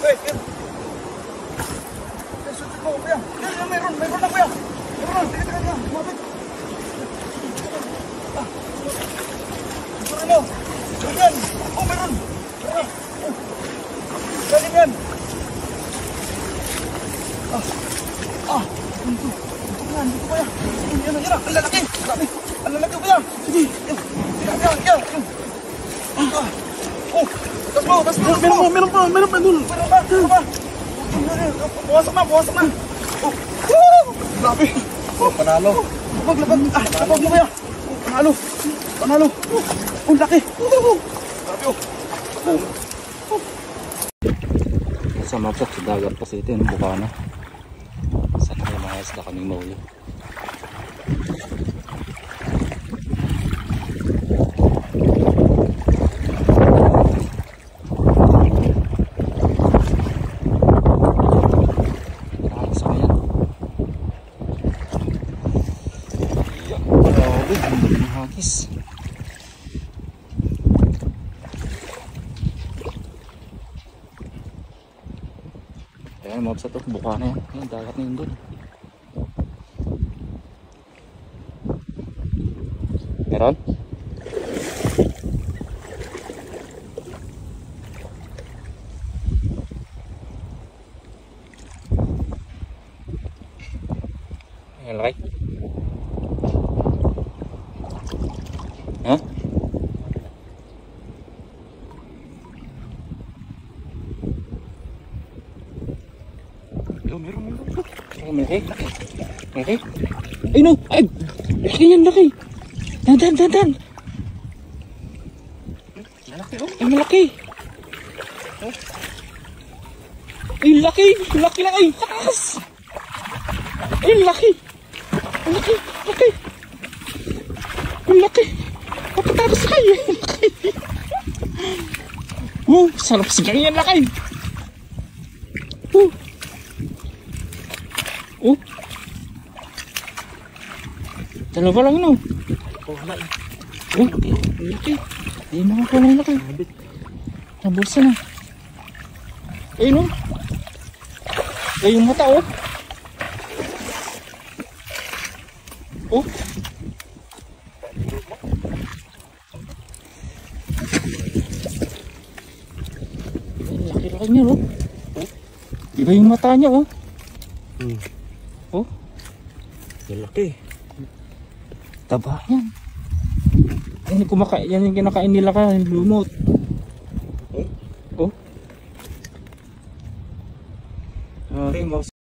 Wait, yan. Susunod mo, kuya. Yan, mayroon na, kuya. Mayroon na, teka. Lumapit. Susunod mo. Yan. Oh, mayroon. Tara. Galing yan. Dito kuya. Yan. Ang lalaki. Ang lalaki kuya. Sige. Yan. Tas mo. Meron pa dun. Meron pa. Buwasak na. Grabe. Panalo. Labag mo kuya. Panalo. Ang laki. Grabe sa mapok sa dagat pa sa ito yung bukana. Sana may mga isda kaming mauli. Grabe, ang dami ng hagis. Ayan, mabsa to, buka na yan. Ayan, dagat na yun doon. Meron? Ayan, laki. Ha? Meron. Laki. Ay no! Ay! Laki yan, laki! Dan! Malaki oh! Ay, malaki! Ay, laki! Laki lang ay! Takas! Ay, laki! Laki! Ay, laki! Pagkatakas kayo! Laki! Sarap sa ganyan, laki! Dalawa lang no. Laki. Hindi makakuha ng laki. Nabulsa na. Ayun no. Ay yung mata oh. Laki niya no. Iba yung mata niya oh. Laki. Taba yan. Yan yung kinakain nila ka, yung lumot. Okay,